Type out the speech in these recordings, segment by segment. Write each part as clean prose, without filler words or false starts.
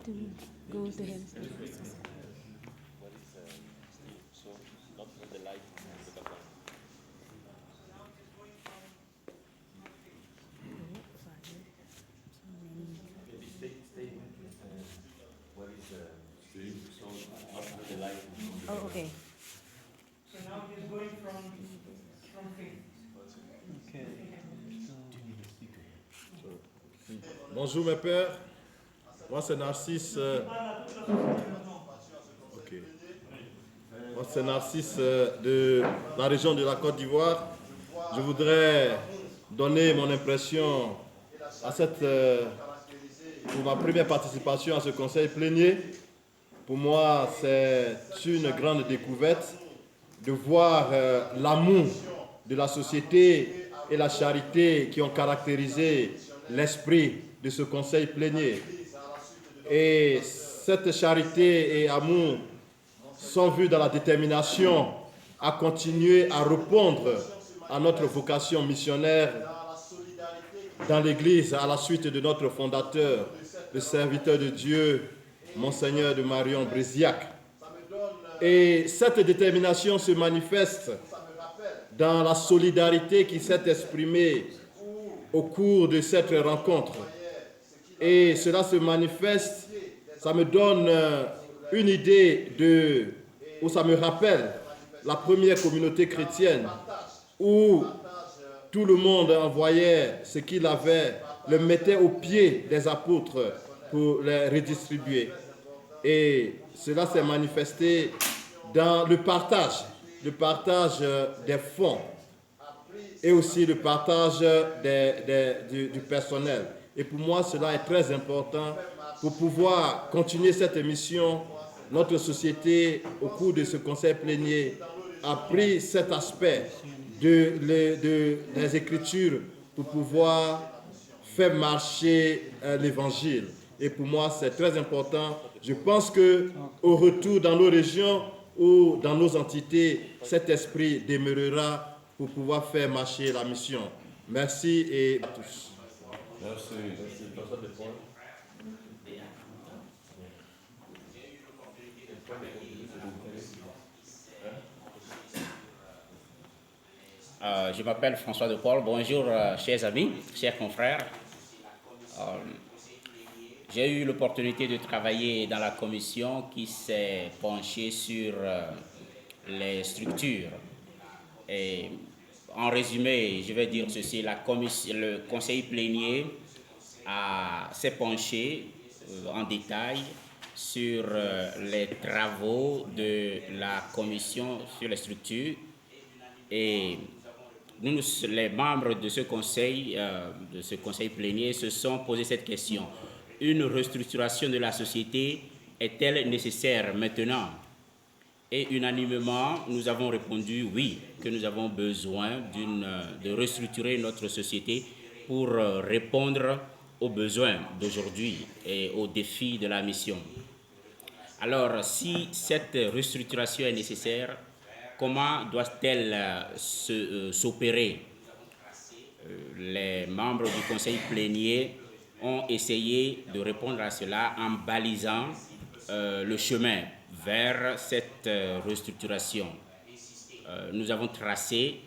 to go to him. Oh, okay. So now he's going from faith. Okay. Bonjour mes pères, moi c'est Narcisse. Ok. Moi c'est Narcisse de la région de la Côte d'Ivoire. Je voudrais donner mon impression à pour ma première participation à ce conseil plénier. Pour moi, c'est une grande découverte de voir l'amour de la société et la charité qui ont caractérisé l'esprit de ce conseil plénier. Et cette charité et amour sont vus dans la détermination à continuer à répondre à notre vocation missionnaire dans l'Église à la suite de notre fondateur, le serviteur de Dieu, Monseigneur de Marion Bréziac. Et cette détermination se manifeste dans la solidarité qui s'est exprimée au cours de cette rencontre. Et cela se manifeste, ça me donne une idée où ça me rappelle la première communauté chrétienne où tout le monde envoyait ce qu'il avait, le mettait aux pieds des apôtres pour les redistribuer. Et cela s'est manifesté dans le partage des fonds et aussi le partage du personnel. Et pour moi, cela est très important pour pouvoir continuer cette mission. Notre société, au cours de ce conseil plénier, a pris cet aspect des Écritures pour pouvoir faire marcher l'Évangile. Et pour moi, c'est très important. Je pense qu'au retour dans nos régions ou dans nos entités, cet esprit demeurera pour pouvoir faire marcher la mission. Merci et à tous. Merci. Je m'appelle François de Paul. Bonjour, chers amis, chers confrères. J'ai eu l'opportunité de travailler dans la commission qui s'est penchée sur les structures. Et en résumé, je vais dire ceci, le conseil plénier s'est penché en détail sur les travaux de la commission sur les structures. Et nous, les membres de ce conseil plénier, se sont posé cette question. Une restructuration de la société est-elle nécessaire maintenant? Et unanimement, nous avons répondu oui, que nous avons besoin de restructurer notre société pour répondre aux besoins d'aujourd'hui et aux défis de la mission. Alors, si cette restructuration est nécessaire, comment doit-elle s'opérer? Les membres du conseil plénier ont essayé de répondre à cela en balisant le chemin vers cette restructuration. Nous avons tracé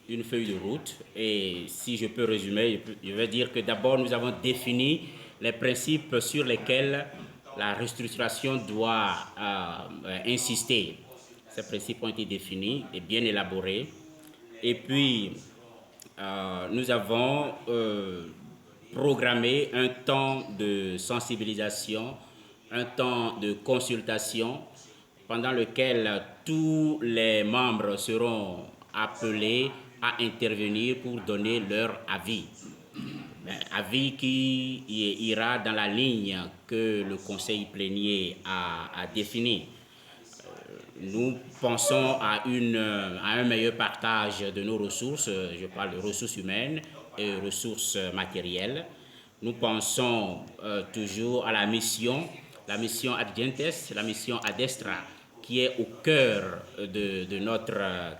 une feuille de route et si je peux résumer, je vais dire que d'abord nous avons défini les principes sur lesquels la restructuration doit insister. Ces principes ont été définis et bien élaborés. Et puis, nous avons programmé un temps de sensibilisation, un temps de consultation pendant lequel tous les membres seront appelés à intervenir pour donner leur avis. Avis qui ira dans la ligne que le conseil plénier a définie. Nous pensons à un meilleur partage de nos ressources, je parle de ressources humaines et ressources matérielles. Nous pensons toujours à la mission ad gentes, la mission ad extra, qui est au cœur de notre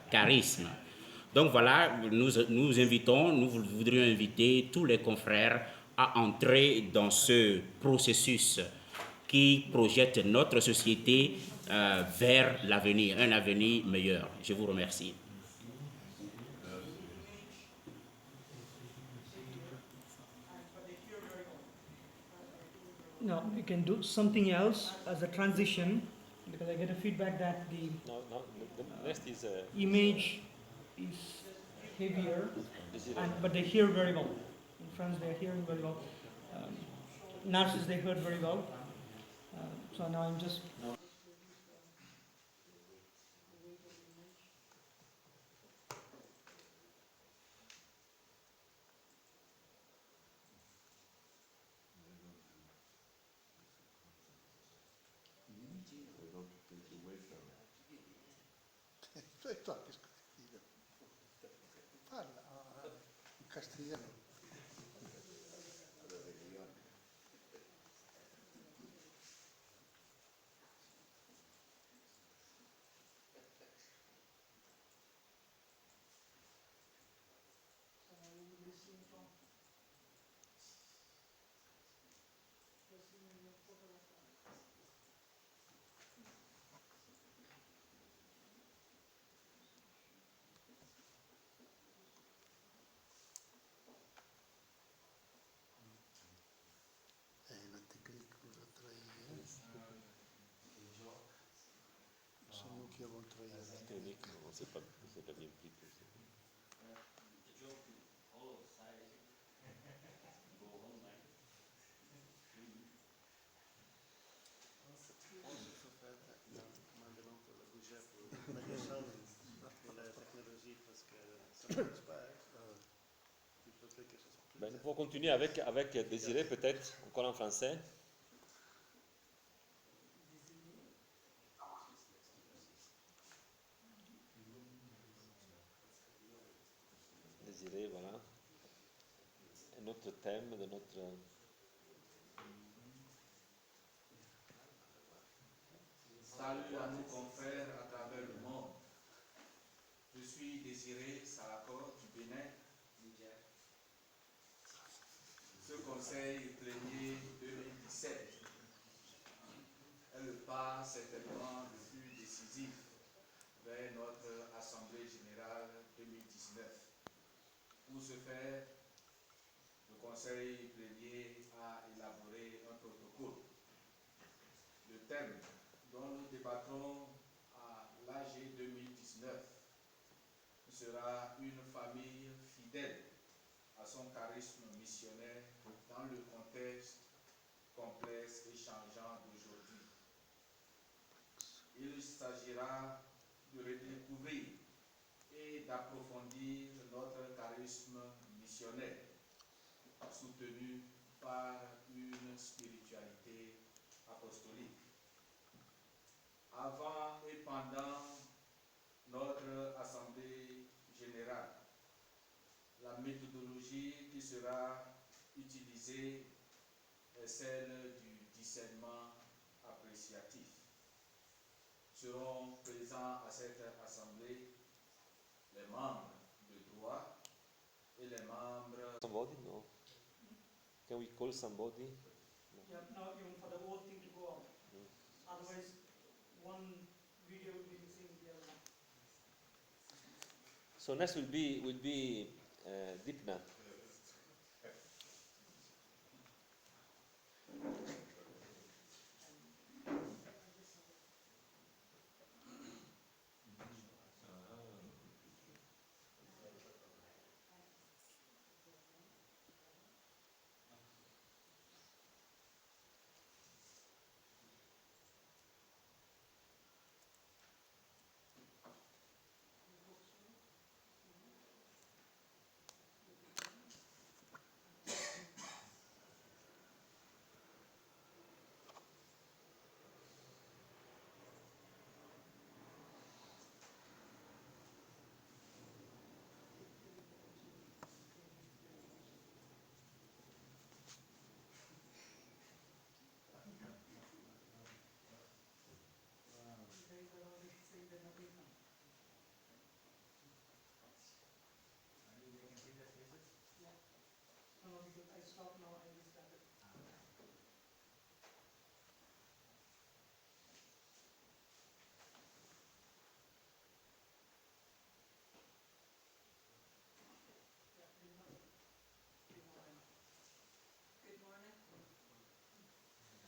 charisme. Donc voilà, nous voudrions inviter tous les confrères à entrer dans ce processus qui projette notre société vers l'avenir, un avenir meilleur. Je vous remercie. No, you can do something else as a transition, because I get a feedback that the The next is image is heavier, but they hear very well. In France, they're hearing very well. Nurses, they heard very well. So now I'm just. Parla in castigliano. La technique pour la trahir. C'est nous qui avons trahi. c'est pas bien pris. Ben, nous pouvons continuer avec Désiré, peut-être, encore en français. Désiré, voilà. Un autre thème de notre... Salut à nos confrères à travers le monde. Je suis Désiré Salako du Bénin, Niger. Ce conseil plénier 2017 est le pas certainement le plus décisif vers notre Assemblée générale 2019. Pour ce faire, le conseil plénier a élaboré un protocole. Le thème dont nous débattrons à l'AG 2019 sera une famille fidèle à son charisme missionnaire dans le contexte complexe et changeant d'aujourd'hui. Il s'agira de redécouvrir et d'approfondir notre charisme missionnaire, soutenu par une spiritualité apostolique. Avant et pendant notre Assemblée générale, la méthodologie qui sera utilisée est celle du discernement appréciatif. Seront présents à cette Assemblée les membres de droit et les membres... Somebody? No. Can we call somebody? Yeah, now even for the whole thing to go out. Otherwise, one video will be missing the other one. So next will be Dipna.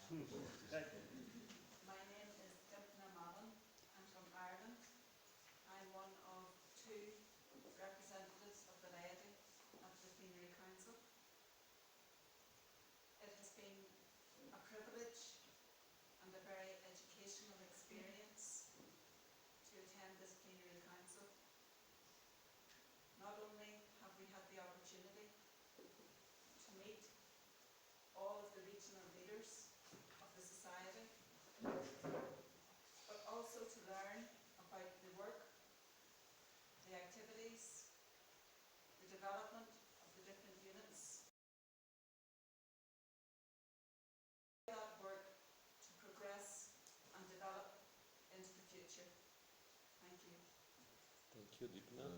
My name is Dipna Madden. I'm from Ireland. I'm one of two representatives of the laity at the Plenary Council. It has been a privilege and a very educational experience to attend this Plenary Council. Not only have we had the opportunity to meet all of the regional leaders of the society, but also to learn about the work, the activities, the development of the different units, that work to progress and develop into the future. Thank you. Thank you, Dipna.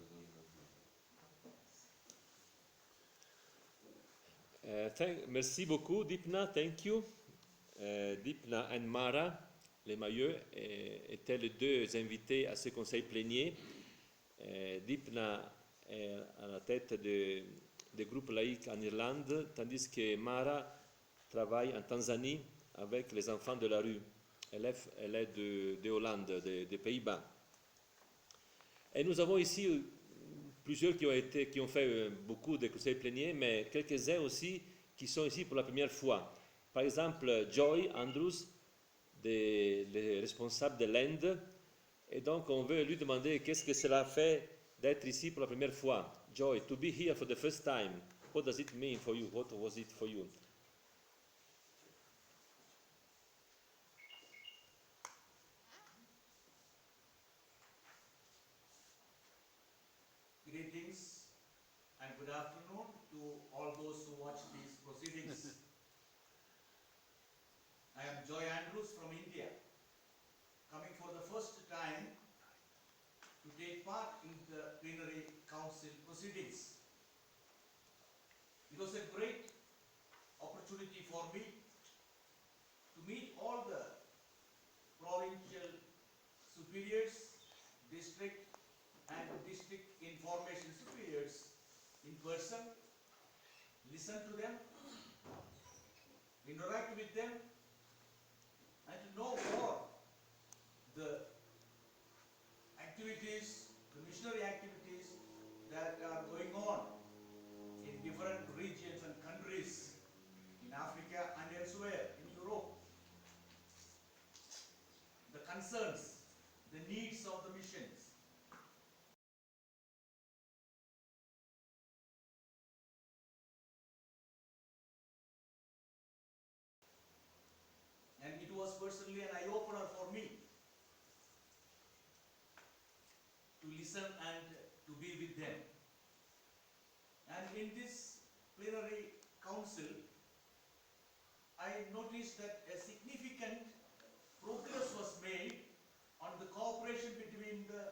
Merci beaucoup, Dipna. Thank you. Dipna and Mara, les Mailleux, étaient les deux invités à ce conseil plénier. Dipna est à la tête des groupes laïcs en Irlande, tandis que Mara travaille en Tanzanie avec les enfants de la rue. Elle est de Hollande, des Pays-Bas. Et nous avons ici plusieurs qui ont fait beaucoup de conseils pléniers, mais quelques-uns aussi qui sont ici pour la première fois. Par exemple, Joy Andrews, le responsable de l'Inde. Et donc, on veut lui demander qu'est-ce que cela fait d'être ici pour la première fois. Joy, to be here for the first time, what does it mean for you? What was it for you? Greetings and good afternoon to all those who watch these proceedings. I am Joy Andrews from India, coming for the first time to take part in the Plenary Council proceedings. It was a great opportunity for me to meet all the provincial superiors, district and district information superiors in person, listen to them, interact with them, and to know more the activities, the missionary activities that are going on in different regions and countries in Africa and elsewhere, in Europe. The concerns, the needs of the missions. And it was personally an eye-opener for me to listen and to be with them. And in this plenary council, I noticed that a significant progress was made on the cooperation between the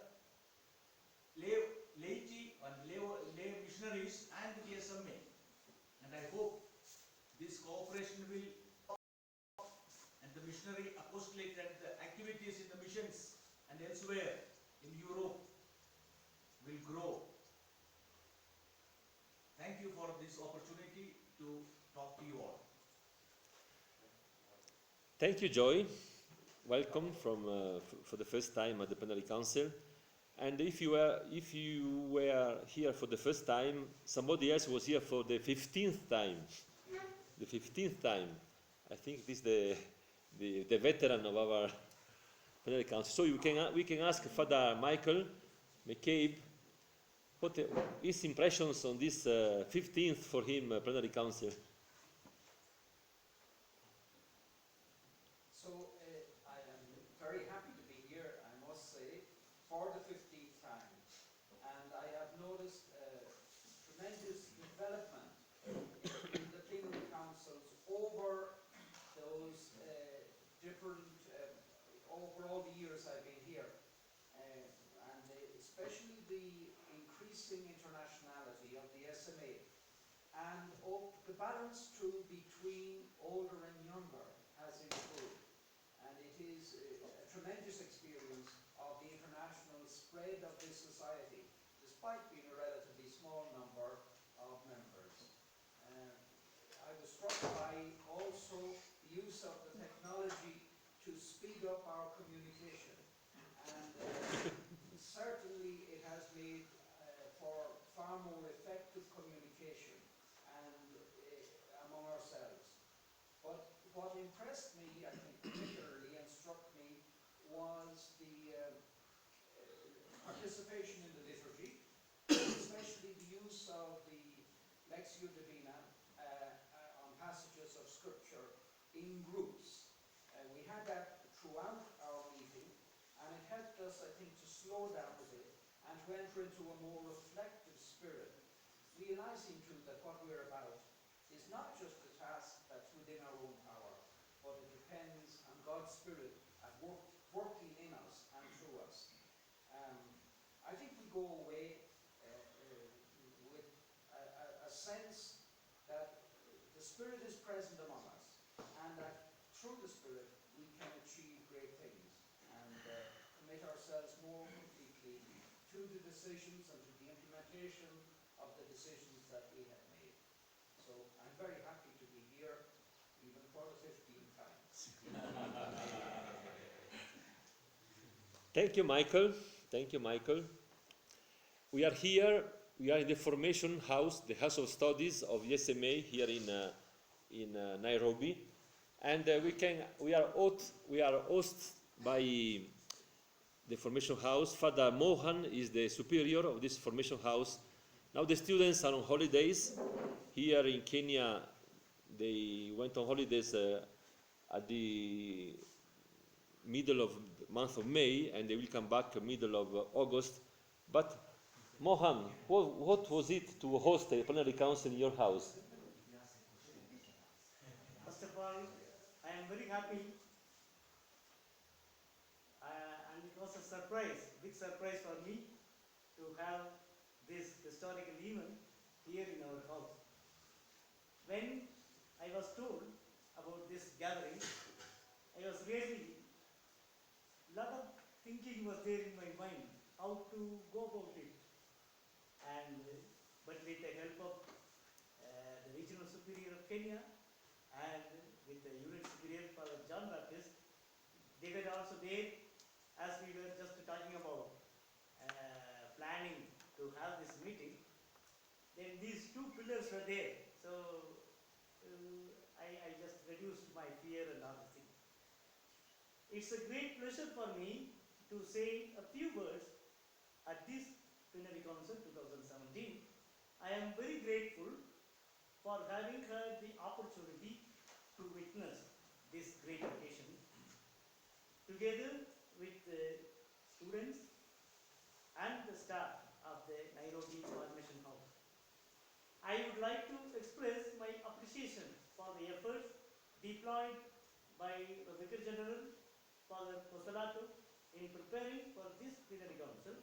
laity and lay missionaries and the SMA. And I hope this cooperation will, and the missionary apostolate and the activities in the missions and elsewhere in Europe will grow. Thank you for this opportunity to talk to you all. Thank you, Joy. Welcome for the first time at the Plenary Council. And if you were here for the first time, somebody else was here for the 15th time. The 15th time. I think this is the veteran of our Plenary Council. So we can ask Father Michael McCabe what his impressions on this 15th for him Plenary Council. So I am very happy to be here, I must say, for the 15th time. And I have noticed tremendous development in the plenary councils over those over all the years I've been here. And especially the increasing internationality of the SMA. And the balance too between older and younger has improved. And it is a tremendous experience of the international spread of this society, despite being a relatively small number of members. I was struck by also the use of the technology speed up our communication, and certainly it has made for far more effective communication and among ourselves. But what impressed me, I think, particularly and struck me was the participation in the liturgy, especially the use of the Lectio Divina on passages of Scripture in groups. We had that throughout our meeting, and it helped us, I think, to slow down a bit and to enter into a more reflective spirit, realizing too that what we're about is not just a task that's within our own power, but it depends on God's Spirit at working in us and through us. I think we go away with a sense that the Spirit is present among us, and that through the Spirit we can achieve great things and commit ourselves more completely to the decisions and to the implementation of the decisions that we have made. So I'm very happy to be here, even for the 15th time. Thank you, Michael. Thank you, Michael. We are here. We are in the formation house, the House of Studies of SMA here in Nairobi, and we are hosted by the formation house. Father Mohan is the superior of this formation house. Now the students are on holidays. Here in Kenya, they went on holidays at the middle of the month of May, and they will come back middle of August. But Mohan, what was it to host a plenary council in your house? First of all, I am very happy, and it was a surprise, big surprise for me to have this historical event here in our house. When I was told about this gathering, I was really, lot of thinking was there in my mind, how to go about it. And but with the help of the regional superior of Kenya and with the unit superior Father John Baptist, they were also there as we were just talking about planning to have this meeting. Then these two pillars were there, so I just reduced my fear and all the things. It's a great pleasure for me to say a few words at this Plenary Council 2017. I am very grateful for having had the opportunity to witness this great occasion together with the students and the staff of the Nairobi Formation House. I would like to express my appreciation for the efforts deployed by the Vicar General, Father Costalato, in preparing for this plenary council.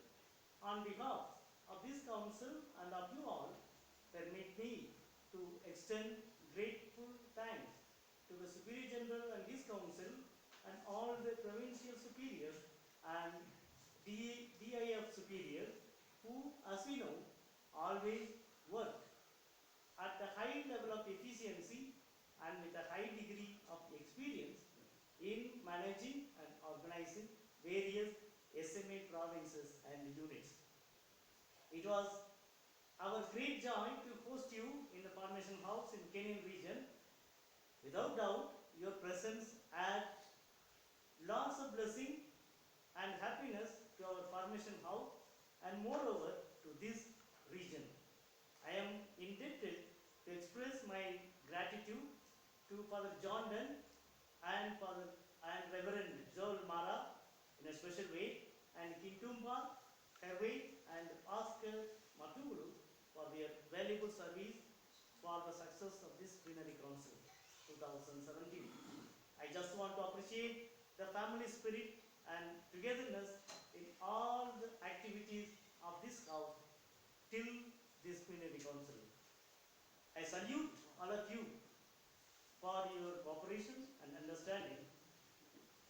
On behalf of this council and of you all, permit me to extend grateful thanks to the Superior General and his council and all the provincial superiors and DIF superiors who, as we know, always work at a high level of efficiency and with a high degree of experience in managing and organizing various SMA provinces and units. It was our great joy to host you in the Formation House in Kenyan region. Without doubt, your presence adds lots of blessing and happiness to our Formation House and moreover to this region. I am indebted to express my gratitude to Father John Dunn and Reverend Joel Mara in a special way, and Kintumba, Hervey and Oscar Matungulu for their valuable service for the success of this plenary council 2017. I just want to appreciate the family spirit and togetherness in all the activities of this house till this plenary council. I salute all of you for your cooperation and understanding.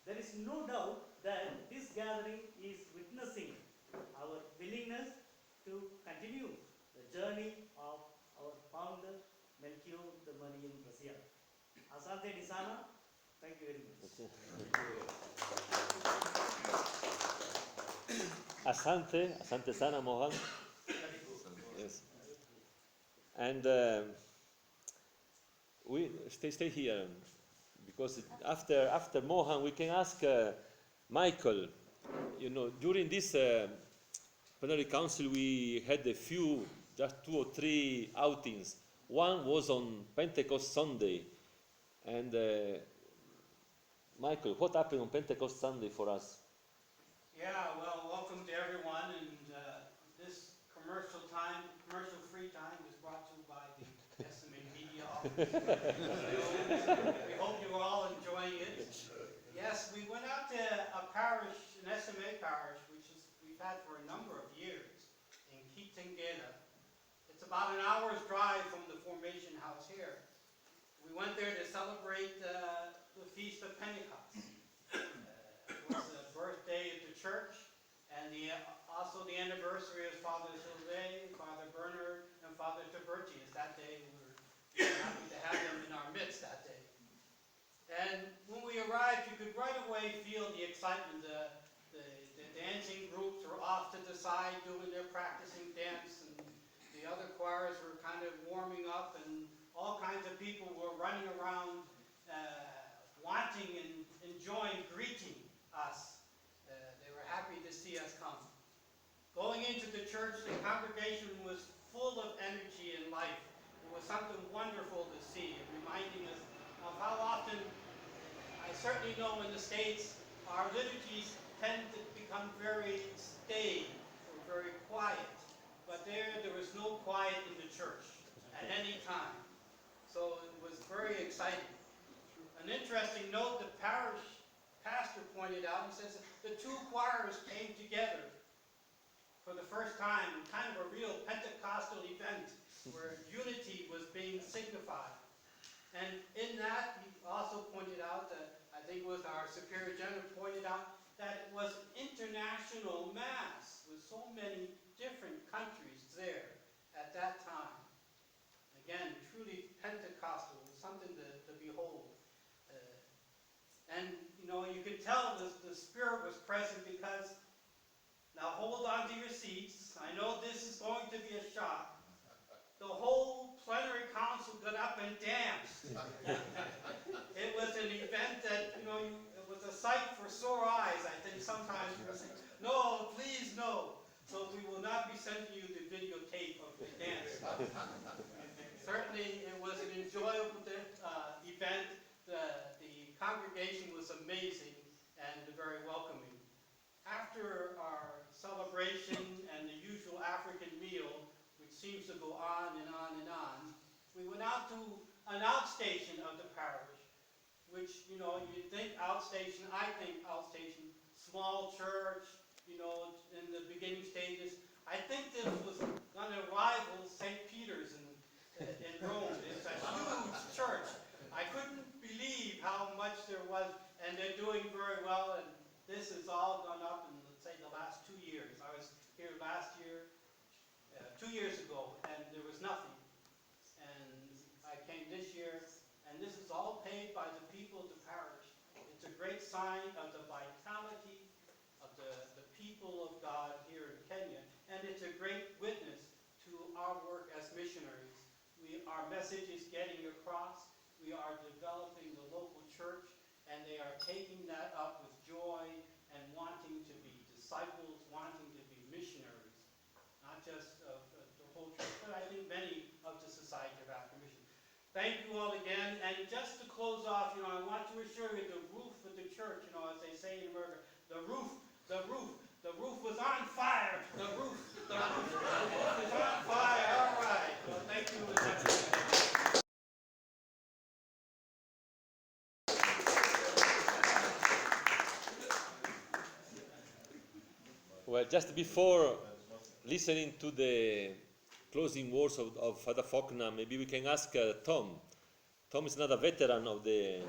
There is no doubt that this gathering is witnessing our willingness to continue the journey of our founder, Melchior the Marian Brazil. Asante di sana, Thank you very much. Asante sana, Mohan. Yes. And we stay here because after Mohan we can ask Michael. You know, during this plenary council we had a few, just 2 or 3 outings. One was on Pentecost Sunday, and Michael, what happened on Pentecost Sunday for us? Yeah, well, welcome to everyone, and this commercial-free time was brought to you by the SMA Media Office. So, we hope you're all enjoying it. Yes, we went out to a parish, an SMA parish, which we've had for a number of years, in Kitengela. It's about an hour's drive from the Formation House here. We went there to celebrate the Feast of Pentecost. It was the birthday of the church, and also the anniversary of Father Jose, Father Bernard, and Father Tibertius. That day, we were happy to have them in our midst that day. And when we arrived, you could right away feel the excitement. The dancing groups were off to the side doing their practicing dance, and the other choirs were kind of warming up, and all kinds of people were running around wanting and enjoying greeting us. They were happy to see us come. Going into the church, the congregation was full of energy and life. It was something wonderful to see, reminding us of how often, I certainly know in the States, our liturgies tend to become very staid or very quiet. But there was no quiet in the church at any time. So it was very exciting. An interesting note the parish pastor pointed out, he says the 2 choirs came together for the first time, kind of a real Pentecostal event where unity was being signified. And in that, he also pointed out that, I think it was our Superior General pointed out, that it was an international mass with so many different countries there at that time. Again, truly Pentecostal, something to behold. And, you know, you could tell the Spirit was present because, now hold on to your seats. I know this is going to be a shock. The whole plenary council got up and danced. It was an event that, you know, it was a sight for sore eyes, I think sometimes we were saying, no, please no. So we will not be sending you the videotape of the dance. Certainly it was an enjoyable event. The congregation was amazing and very welcoming. After our celebration and the usual African meal, which seems to go on and on and on, we went out to an outstation of the parish, which, you know, you think outstation, I think outstation, small church, you know, in the beginning stages. I think this was going to rival St. Peter's in Rome. It's a huge church. I couldn't believe how much there was, and they're doing very well, and this has all gone up in, let's say, the last 2 years. I was here last year, 2 years ago, and there was nothing. And I came this year, and this is all paid by the people of the parish. It's a great sign of the vitality of the people of God here in Kenya, and it's a great witness to our work as missionaries. Our message is getting across. We are developing the local church, and they are taking that up with joy and wanting to be disciples, wanting to be missionaries, not just of the whole church, but I think many of the Society of African Mission. Thank you all again, and just to close off, you know, I want to assure you the roof of the church, you know, as they say in America, the roof was on fire. The roof is on fire. All right. Well, thank you. Well, just before listening to the closing words of Father Faulkner, maybe we can ask Tom. Tom is another veteran of the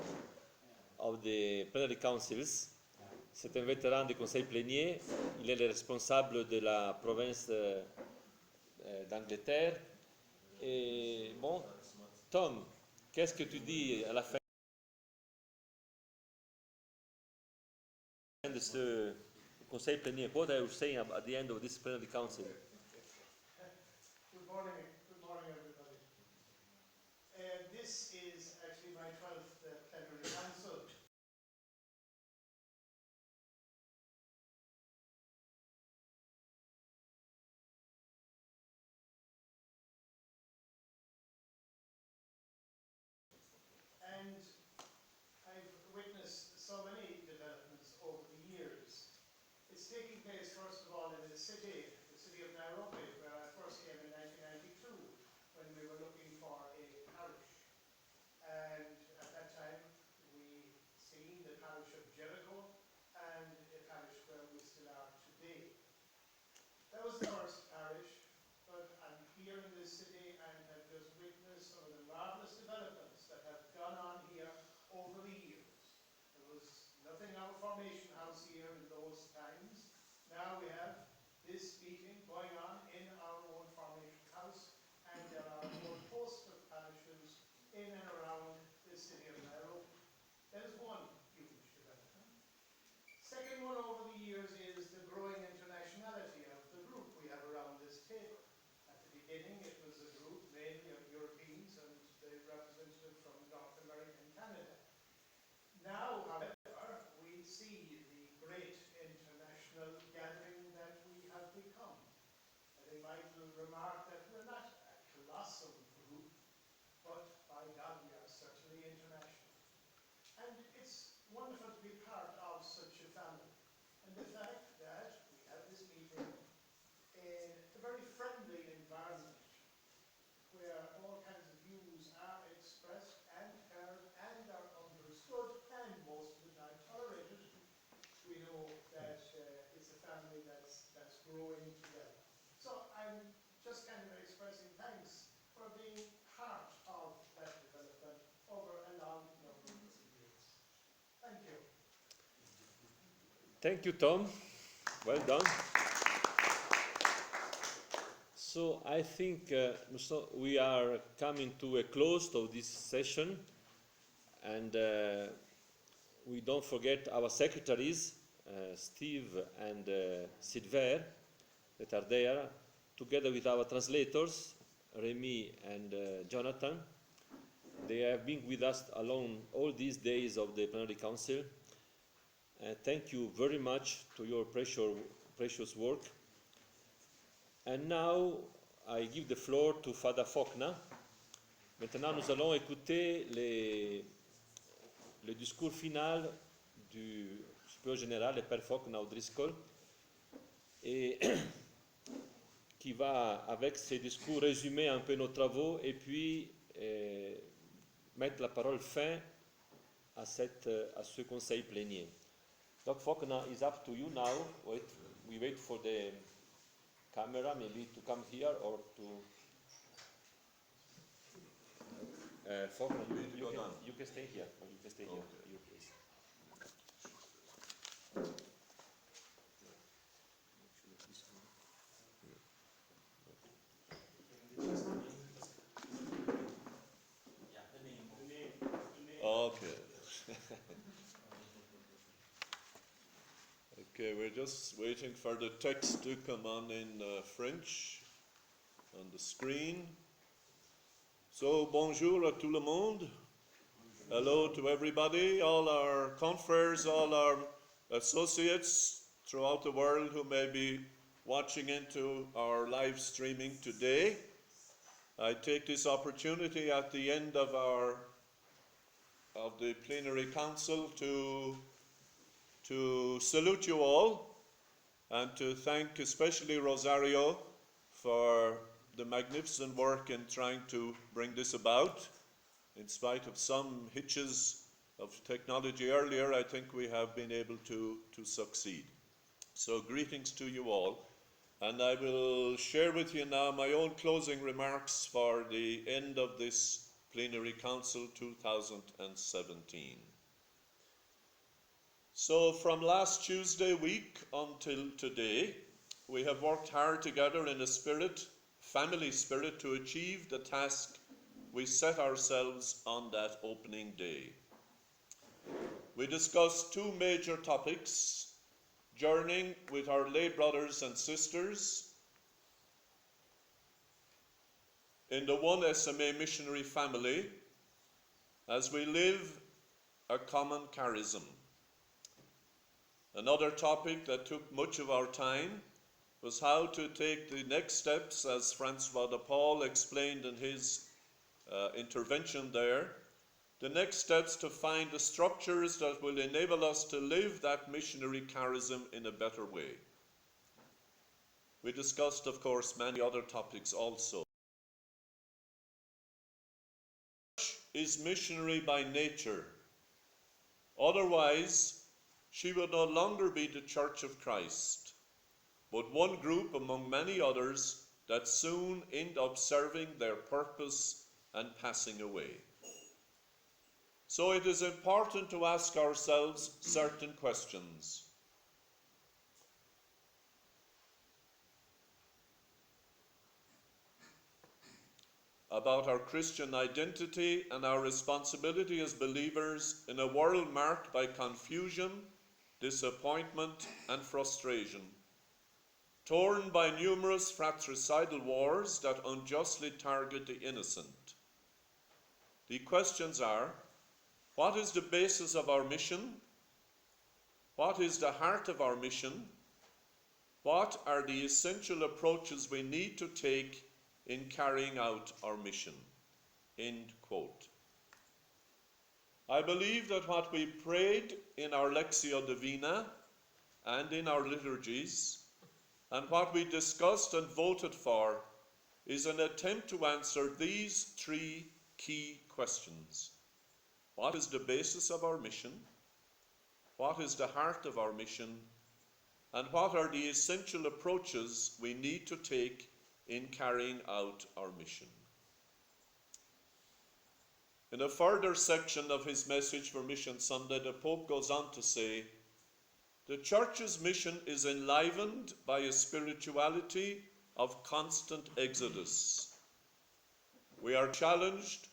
plenary councils. C'est un vétéran du conseil plénier. Il est le responsable de la province d'Angleterre. Et bon, Tom, qu'est-ce que tu dis à la fin de ce conseil plénier. What I was saying at the end of this plenary council. Good morning everybody. This is actually my 12th plenary council. And I've witnessed so many developments over the years. It's taking place, first of all, in the city of Nairobi, where I first came in 1992, when we were looking for a parish. And at that time, we seen the parish of Jericho and a parish where we still are today. That was the first parish, but I'm here in this city and have just witnessed some of the marvelous developments that have gone on here over the years. There was nothing of a formation house here in those times. Now we have this meeting going on in our own formation house, and there are a whole host of parishes in and around the city of Nairobi. That is one huge development. Second one over the years is the growing internationality of the group we have around this table. At the beginning, it was a group mainly of Europeans and the representative from North America and Canada. Now, however, we see the great international gathering that we have become. I think Mike will remark that we're not a colossal group, but by God, we are certainly international. And it's wonderful to be part of such a family. And the fact that we have this meeting in a very friendly environment, where all kinds of views are expressed and heard and are understood and most of the time tolerated, we know that it's a family that's growing together. So I'm just kind of expressing thanks for being part of that development over a long number of years. Thank you. Thank you, Tom. Well done. So I think we are coming to a close of this session, and we don't forget our secretaries, Steve and Sylvain, that are there, together with our translators, Remy and Jonathan. They have been with us along all these days of the plenary council. Thank you very much to your precious work. And now, I give the floor to Father Faulkner. Maintenant, nous allons écouter le discours final du supérieur général, le Père Faulkner O'Driscoll, et qui va, avec ses discours, résumer un peu nos travaux et puis mettre la parole fin à ce conseil plénier. Doc Faulkner is up to you now. We wait for the camera maybe to come here or to Faulkner, you can stay here. Or you can stay here. You please. Okay. Okay, we're just waiting for the text to come on in French on the screen. So, bonjour à tout le monde. Hello to everybody, all our confreres, all our associates throughout the world who may be watching into our live streaming today. I take this opportunity at the end of the plenary council to salute you all and to thank especially Rosario for the magnificent work in trying to bring this about. In spite of some hitches of technology earlier, I think we have been able to succeed. So greetings to you all. And I will share with you now my own closing remarks for the end of this plenary council 2017. So from last Tuesday week until today, we have worked hard together in a family spirit, to achieve the task we set ourselves on that opening day. We discussed two major topics: journeying with our lay brothers and sisters in the one SMA missionary family as we live a common charism. Another topic that took much of our time was how to take the next steps, as Francois de Paul explained in his intervention there, the next steps to find the structures that will enable us to live that missionary charism in a better way. We discussed, of course, many other topics also. Church is missionary by nature. Otherwise, she would no longer be the Church of Christ, but one group among many others that soon end up serving their purpose and passing away. So it is important to ask ourselves certain questions. About our Christian identity and our responsibility as believers in a world marked by confusion, disappointment, and frustration, torn by numerous fratricidal wars that unjustly target the innocent. The questions are: what is the basis of our mission? What is the heart of our mission? What are the essential approaches we need to take in carrying out our mission? End quote. I believe that what we prayed in our Lectio Divina and in our liturgies, and what we discussed and voted for, is an attempt to answer these three key questions. What is the basis of our mission? What is the heart of our mission? And what are the essential approaches we need to take in carrying out our mission? In a further section of his message for Mission Sunday, the Pope goes on to say, the Church's mission is enlivened by a spirituality of constant exodus. We are challenged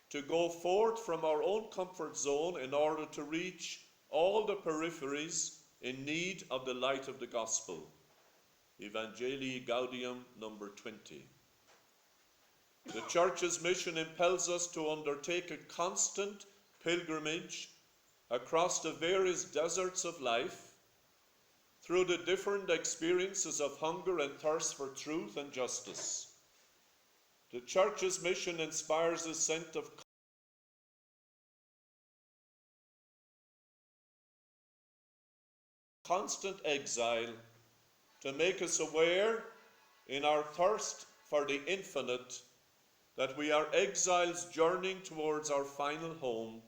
to go forth from our own comfort zone in order to reach all the peripheries in need of the light of the gospel. Evangelii Gaudium number 20. The Church's mission impels us to undertake a constant pilgrimage across the various deserts of life, through the different experiences of hunger and thirst for truth and justice. The Church's mission inspires a sense of constant exile to make us aware in our thirst for the infinite that we are exiles journeying towards our final home,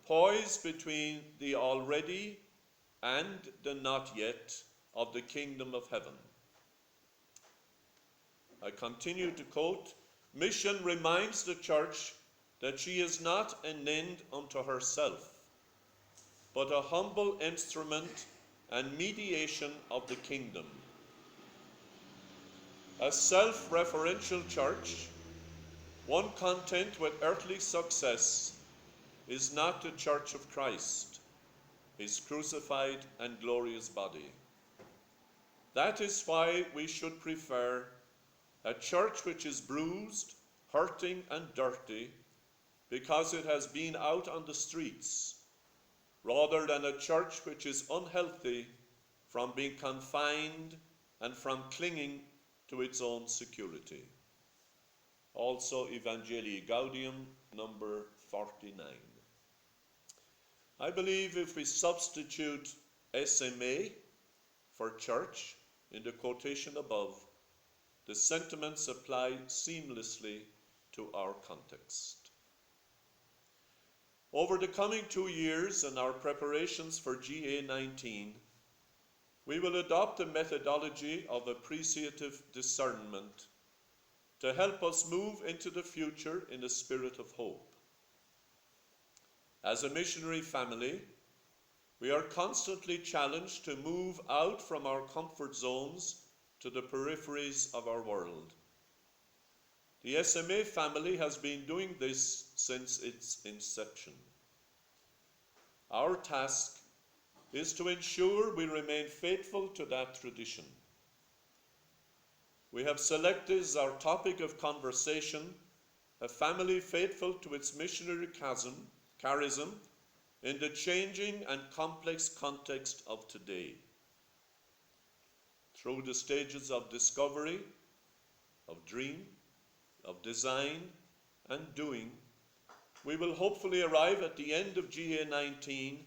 poised between the already and the not yet of the kingdom of heaven. I continue to quote, mission reminds the Church that she is not an end unto herself, but a humble instrument and mediation of the kingdom. A self-referential Church, one content with earthly success, is not the Church of Christ, his crucified and glorious body. That is why we should prefer a church which is bruised, hurting, and dirty because it has been out on the streets, rather than a church which is unhealthy from being confined and from clinging to its own security. Also, Evangelii Gaudium, number 49. I believe if we substitute SMA for church in the quotation above, the sentiments apply seamlessly to our context. Over the coming 2 years in our preparations for GA19, we will adopt a methodology of appreciative discernment to help us move into the future in a spirit of hope. As a missionary family, we are constantly challenged to move out from our comfort zones to the peripheries of our world. The SMA family has been doing this since its inception. Our task is to ensure we remain faithful to that tradition. We have selected as our topic of conversation a family faithful to its missionary charism in the changing and complex context of today. Through the stages of discovery, of dream, of design, and doing, we will hopefully arrive at the end of GA19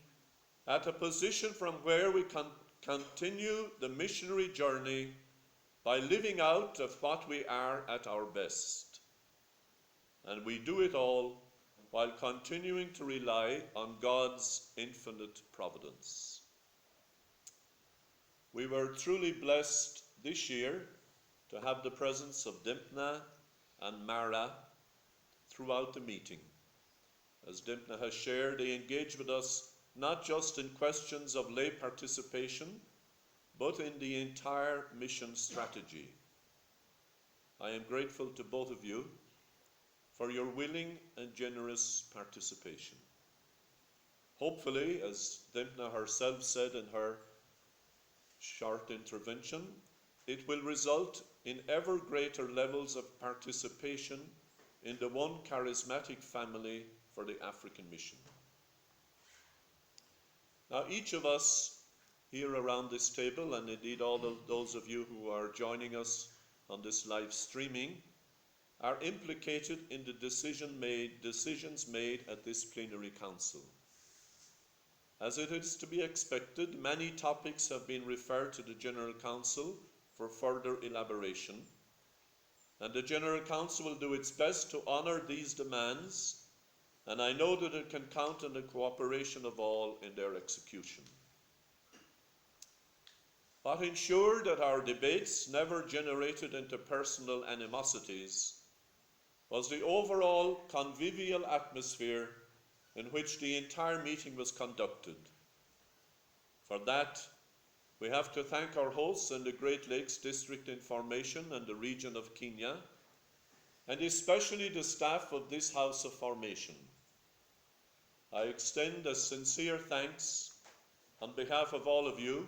at a position from where we can continue the missionary journey by living out of what we are at our best. And we do it all while continuing to rely on God's infinite providence. We were truly blessed this year to have the presence of Dimpna and Mara throughout the meeting. As Dimpna has shared, they engage with us not just in questions of lay participation, but in the entire mission strategy. I am grateful to both of you for your willing and generous participation. Hopefully, as Dimpna herself said in her short intervention, it will result in ever greater levels of participation in the one charismatic family for the African mission. Now, each of us here around this table, and indeed all of those of you who are joining us on this live streaming, are implicated in the decisions made at this plenary council. As it is to be expected, many topics have been referred to the General Council for further elaboration, and the General Council will do its best to honour these demands, and I know that it can count on the cooperation of all in their execution. What ensured that our debates never generated into personal animosities was the overall convivial atmosphere in which the entire meeting was conducted. For that, we have to thank our hosts in the Great Lakes District in Formation and the region of Kenya, and especially the staff of this House of Formation. I extend a sincere thanks on behalf of all of you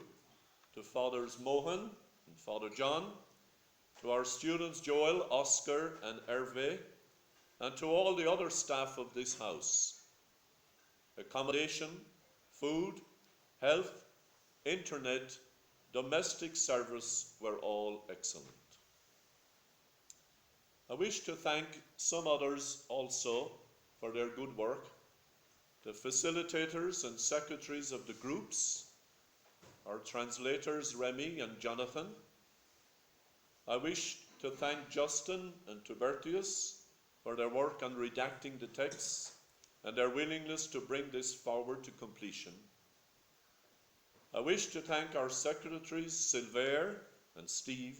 to Fathers Mohan and Father John, to our students Joel, Oscar and Hervé, and to all the other staff of this house. Accommodation, food, health, internet, domestic service were all excellent. I wish to thank some others also for their good work, the facilitators and secretaries of the groups, our translators Remy and Jonathan. I wish to thank Justin and Tubertius for their work on redacting the texts and their willingness to bring this forward to completion. I wish to thank our secretaries, Sylvain and Steve,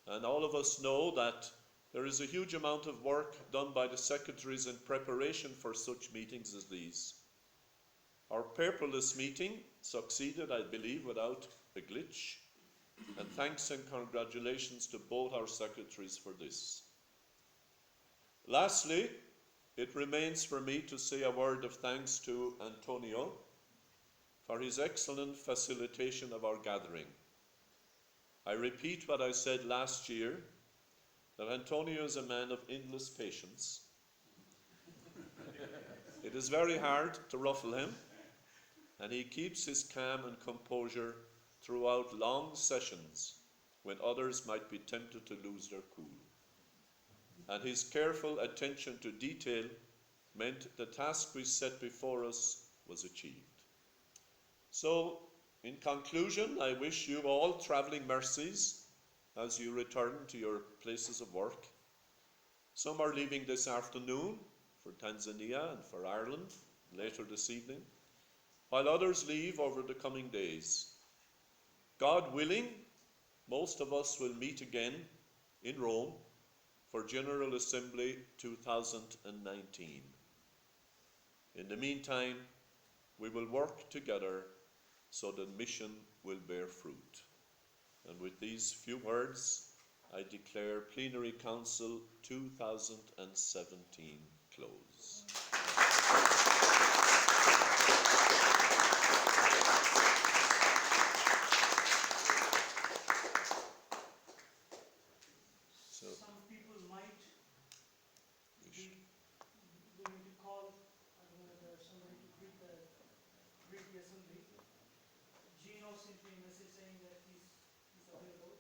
and all of us know that there is a huge amount of work done by the secretaries in preparation for such meetings as these. Our paperless meeting succeeded, I believe, without a glitch, and thanks and congratulations to both our secretaries for this. Lastly, it remains for me to say a word of thanks to Antonio for his excellent facilitation of our gathering. I repeat what I said last year, that Antonio is a man of endless patience. It is very hard to ruffle him, and he keeps his calm and composure throughout long sessions when others might be tempted to lose their cool. And his careful attention to detail meant the task we set before us was achieved. So, in conclusion, I wish you all travelling mercies as you return to your places of work. Some are leaving this afternoon for Tanzania and for Ireland later this evening, while others leave over the coming days. God willing, most of us will meet again in Rome for General Assembly 2019. In the meantime, we will work together so that mission will bear fruit. And with these few words, I declare Plenary Council 2017 closed. complete the assembly. Gino sent me a message saying that he's available.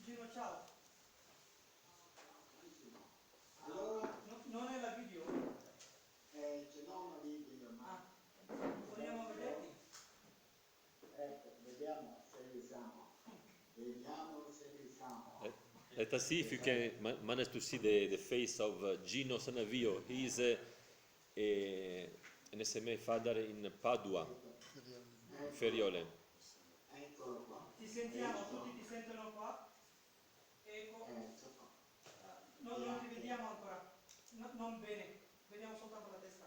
Gino, ciao. Allora, Non è la video? ce l'ho una video, ma Vogliamo vederti? ecco, vediamo se riusciamo. Vediamo se riusciamo. Let us see if you can manage to see the face of Gino Sanavio. He is an SMA father in Padua, Feriole. Eccolo qua. Ti sentiamo, tutti ti sentono qua? Ecco. Non ti vediamo ancora. Non bene, vediamo soltanto la testa.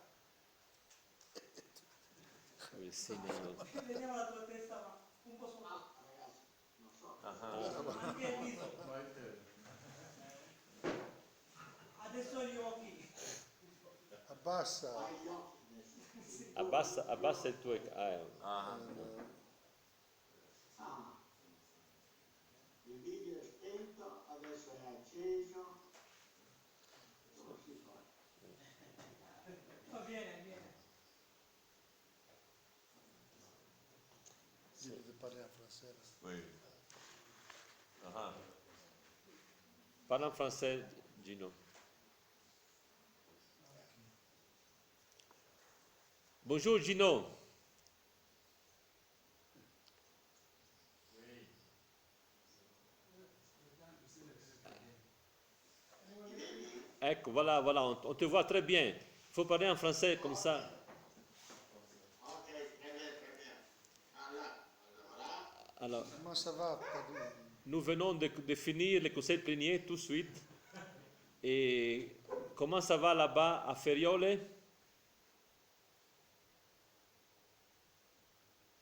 We'll see now. Vediamo la tua testa, ma un po' sotto. Ragazzi, non so. Anche il viso. Adesso gli occhi. Abbassa. Fai gli occhi adesso. Abbassa il tuo... Il video è spento, adesso è acceso. Come si fa? Va bene, viene. Dire di parlare francese. Oui. Parle en français, Gino. Bonjour, Gino. Ecco, voilà, on te voit très bien. Il faut parler en français comme ça. Ok, très bien. Allora. Alors, Comment ça va, Padoue? nous venons de finir le conseil plénier tout de suite. Et comment ça va là-bas à Feriole? Eh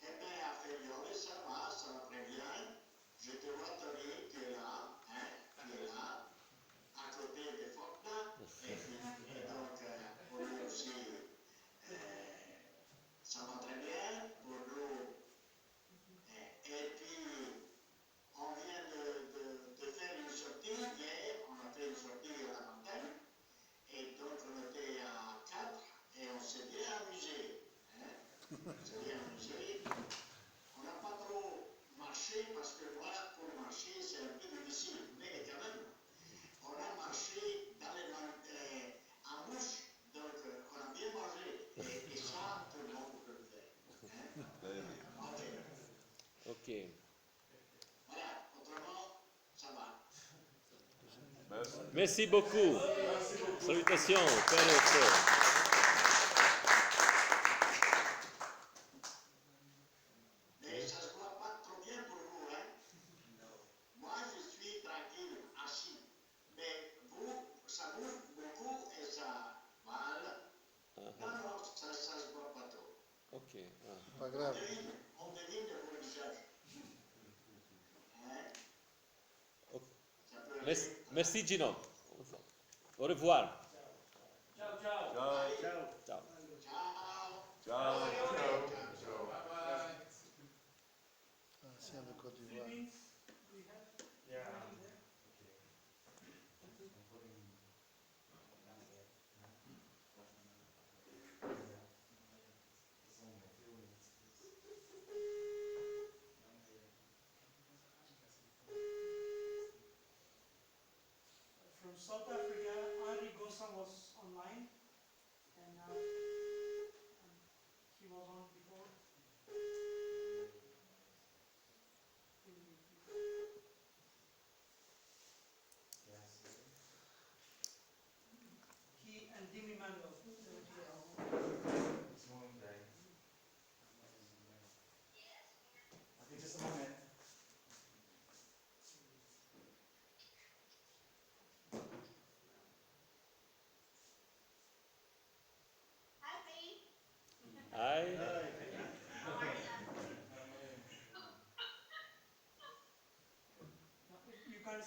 bien, à Feriole, ça va très bien. Je te vois, Tony, tu es là, à côté de Forta. Et donc, pour lui aussi, ça va très bien. Pour nous, et puis, on vient de faire une sortie hier. On a fait une sortie à la montagne. Et donc, on était à 4 et on s'est bien amusé. On s'est bien amusé. On n'a pas trop marché parce que voilà, pour marcher, c'est un peu difficile. Mais quand même, on a marché dans en mouche. Donc, on a bien mangé. Et ça, tout le monde peut le faire. Ok. Ok. Voilà, autrement, ça va. Merci beaucoup. Salutations, père et sœur. Mais ça ne se voit pas trop bien pour vous, hein? Moi, je suis tranquille, assis. Mais vous, ça bouge beaucoup et ça... Voilà. Non, ça se voit pas trop. Ok. Pas grave. On devine vos visages. Hein? Ça peut aller. Merci, Gino. Au revoir. Ciao, ciao. Ciao. Ciao. Ancien de Côte d'Ivoire. Philippines, we have. Yeah. From South Africa, Henri Gossan was online, and now he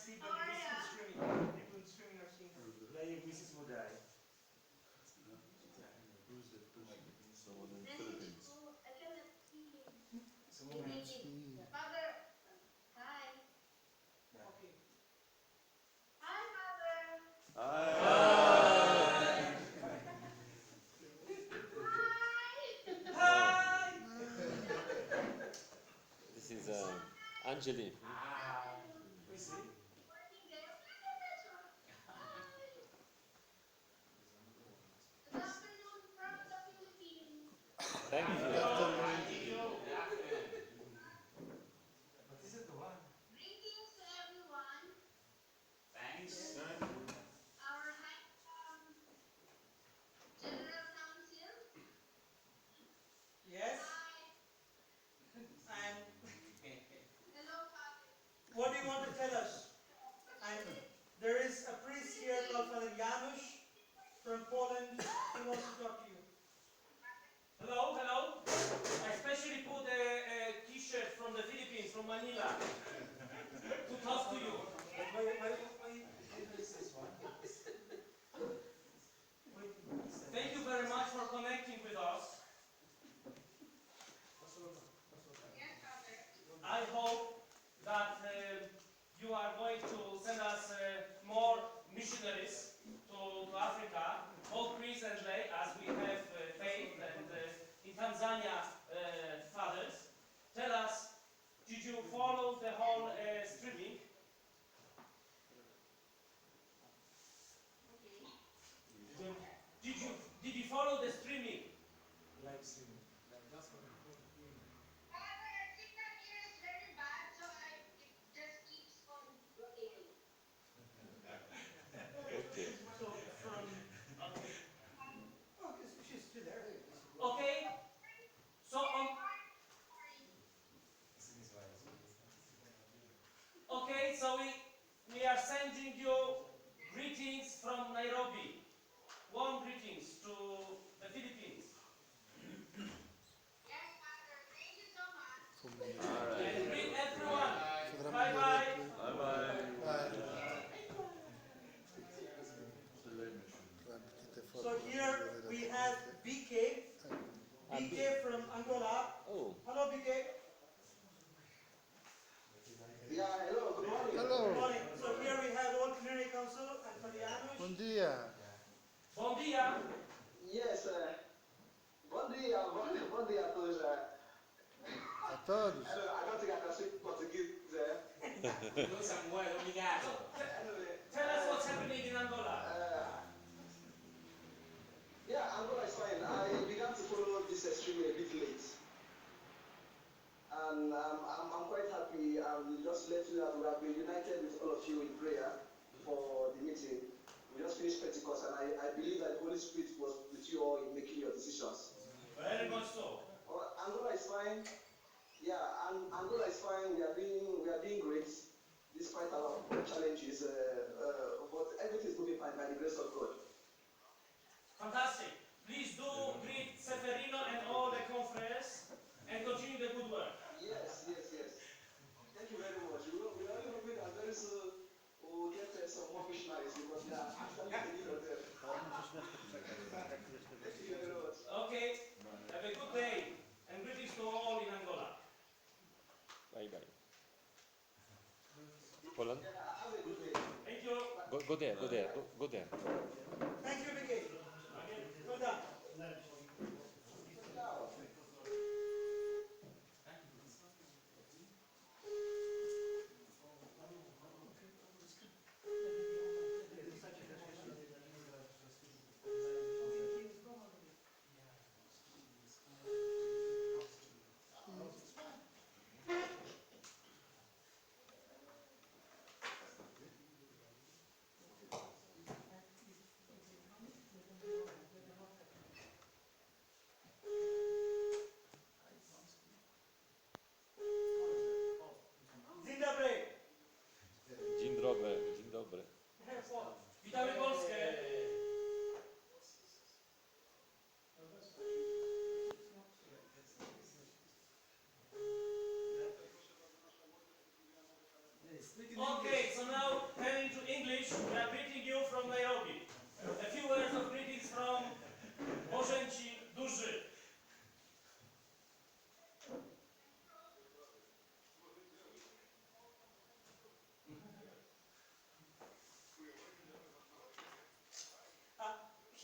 see, but it is in streaming. People in streaming are seeing her. Someone in the Philippines. Father, hi. Okay. Hi, Father. Hi! This is Angeli. We see. Morning there. Good afternoon from the Philippines. Thank you. Greetings to everyone. Thanks. Our handsome General Counsel. Yes. Hi. And Hello, Father. what do you want to tell us? And there is a priest here called Father Janusz from Poland who wants to talk to you. Hello, hello. I especially put a t-shirt from the Philippines, from Manila, to talk to you. Thank you very much for connecting with us. Yes, Father. I hope that you are going to send us more missionaries to Africa, both priests and lay, as we have faith, and in Tanzania, fathers. Tell us, did you follow the whole streaming? Did you follow the streaming? Father, our signal here is very bad, so it just keeps on rotating. Okay. So from okay. Oh, she's still there. Okay. So okay, so we are sending you greetings from Nairobi. Warm greetings to the Philippines. Yes, Father. Thank you so much. And greet everyone. Bye bye. So here we have BK. BK from Angola. Oh. Hello, BK. Yeah, hello, good morning. Good morning. So here we have all Plenary Council and Fadianush. Bom dia. Bom dia. Yes, bom dia a todos. A todos. I don't think I can speak Portuguese. Tell us what's happening in Angola. Yeah, Angola is fine. I began to follow this stream a bit late. And I'm quite happy. Just let you know that we have been united with all of you in prayer for the meeting. We just finished Pentecost, and I believe that the Holy Spirit was with you all in making your decisions. Very much so. Angola is fine. Yeah, Angola is fine. We are doing great, despite a lot of challenges. But everything is moving fine by the grace of God. Fantastic. Please do greet Seferino and all the conference and continue the good work. Yes. Thank you very much. We are hoping that very soon we'll get some more missionaries because they are actually the need of them. Thank you very much. Okay. Have a good day and greetings to all in Angola. Bye bye. Poland? Have a good day. Thank you. Go there. Go there. Thank you, BK. Well done.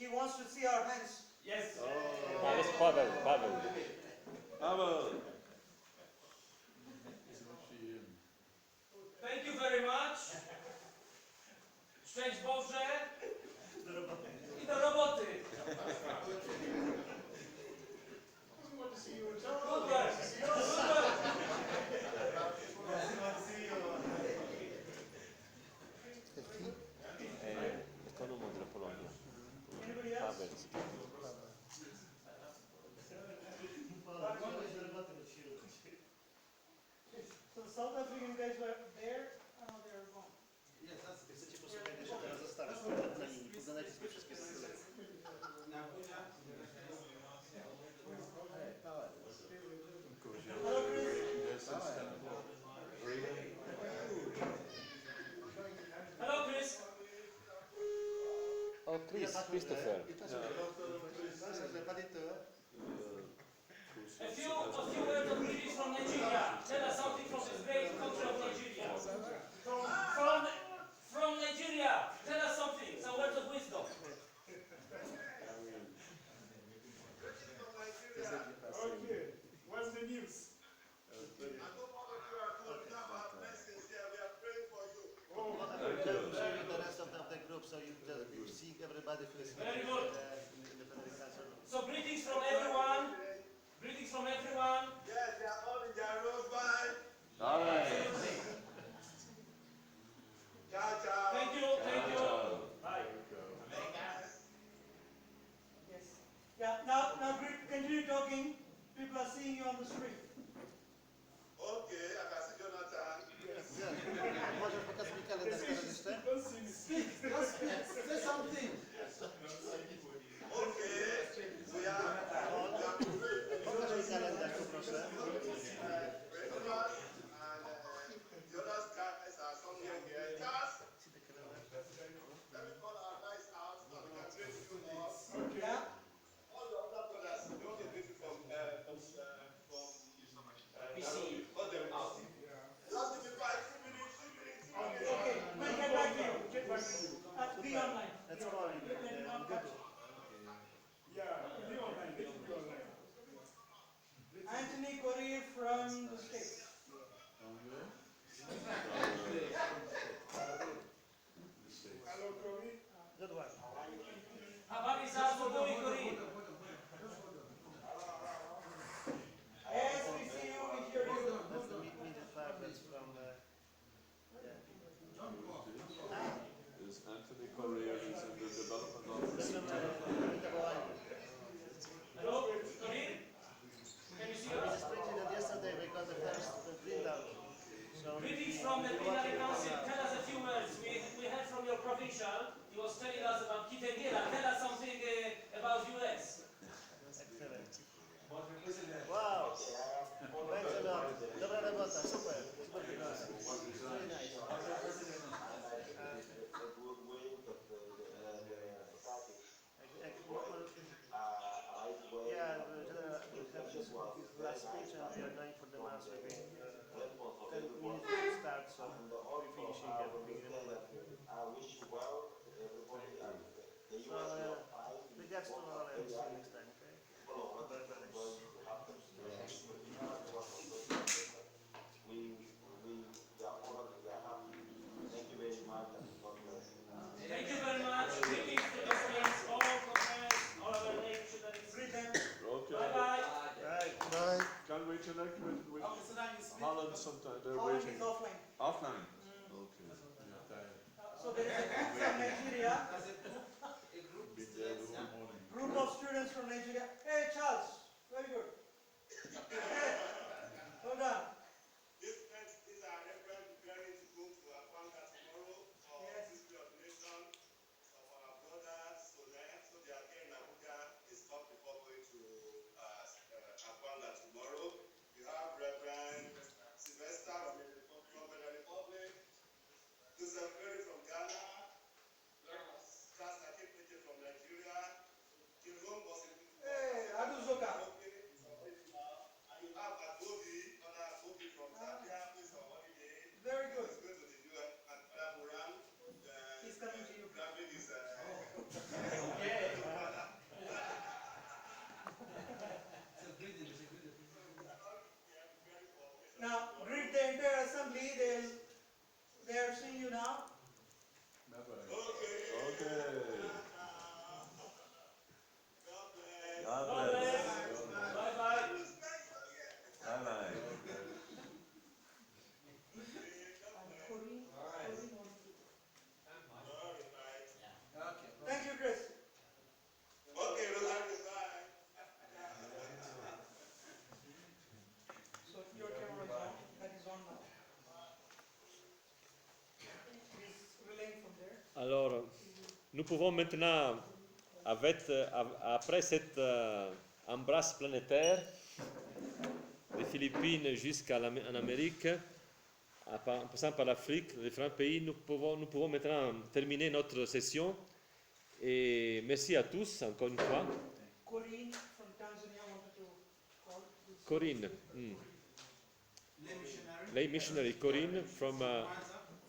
he wants to see our hands. Yes. That is Pavel. Pavel. Thank you very much. Szczęść Boże. I do roboty. Good work. Good work. Ekonomą dla Polonii. Anybody else? Paweł. So the South African guys were there, they were gone. Chcecie posłuchać, jeszcze teraz zostawić na linii. Pogadajcie sobie wszystkie strony. Hello, Chris. Hello, Chris. Oh, Christopher. A few words of greetings from Nigeria. Tell us something from this great country of Nigeria. From Nigeria. Tell us something. Some words of wisdom. Okay. What's the news? Sharing the rest of the group, so you just see everybody feels Very good. in the Federation. So greetings from everyone. Greetings from everyone. Yes, they are all in their rows. Bye. All right. Ciao, ciao. Thank you. Bye. Yes. Yeah, now continue talking. People are seeing you on the street. Okay, I can see Jonathan. Możesz pokazać mi kalendarz terrorystę? Say something. Okay, we are Pokaż mi kalendarz, proszę. Christmas and the other guys are somewhere here. Charles, let me call our guys out so we can greet you all. Yeah. All the other brothers, they want to greet you from PC. Call them out. Just give me 5 minutes. Okay, we'll get back to you. Be online. Let's call him. Be online. Anthony Correa from the States. Hello, Kobe. Good one. Habari za asubuhi Korea. Yes, we see you, we hear you. That's the media departments from Is Anthony Correa, who's in the development office. Hello, Korea. Can you see We us? just printed it yesterday. We got the first printout. So Greetings from the Plenary Council. Tell us a few words. We heard from your provincial. He was telling us about Kitengela. Tell us something about US. excellent. Wow. Thanks a lot. Dobra robota. Super. Super. Very nice. Yeah, General, we have his last speech and we are going for the mass maybe 10 minutes to start, so we're finishing everything. So, regards to all and see you next time, okay? Thank you very much. Greetings to the friends, all comrades, all our nation. Greet them. Okay. Bye-bye. Bye. Can we connect with Holland sometime? They're Holland waiting. is offline. Offline? Okay. So there is a group from Nigeria. Group of students from Nigeria. Hey, Charles. Very good. Hey. Hold on. These are reference preparing to go to Akwanga tomorrow for History of Nation of our brothers. So they are here in Abuja. They stop before going to Akwanga tomorrow. You have Reverend Sylvester from the Republic, Joseph Ferry from Ghana, Charles Akepeche from Nigeria, Jerome was in Hey, Aduzoka. and you have Alors, nous pouvons maintenant, après cette embrasse planétaire, des Philippines jusqu'en Amérique, en passant par l'Afrique, les différents pays, nous pouvons maintenant terminer notre session. Et merci à tous, encore une fois. Corinne from Tanzania wanted to call. Corinne. Lay missionary Corinne from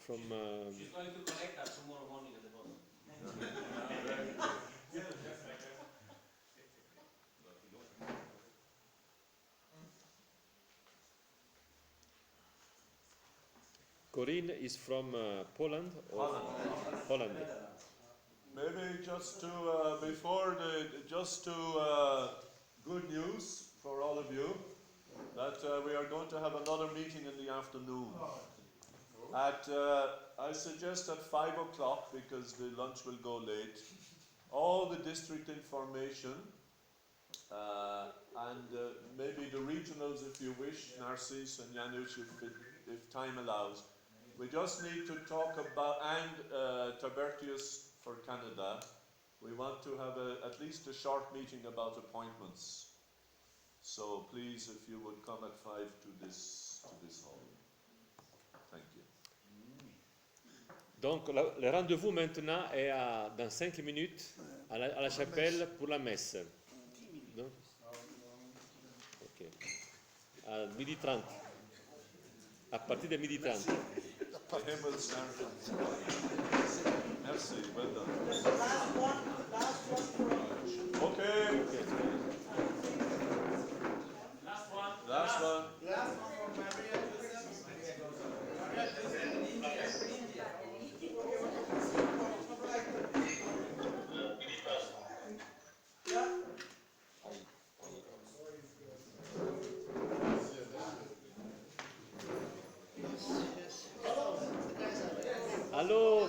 She's going to collect us tomorrow morning at the bus. Corinne is from Poland or Holland. Maybe just to good news for all of you that we are going to have another meeting in the afternoon. I suggest at 5 o'clock because the lunch will go late. All the district information and maybe the regionals if you wish, Narcis and Janusz if time allows. We just need to talk about, and Tabertius for Canada, we want to have at least a short meeting about appointments. So please, if you would come at 5 to this hall. Thank you. Donc le rendez-vous maintenant est dans 5 minutes à la chapelle pour la messe. Non? Ok. À 12h30. À partir de 12h30. The hymn will start. Merci, well done. Last one from. Okay. Last one. Last one. Last one from Maria Joseph. Maria Joseph in India. Allô?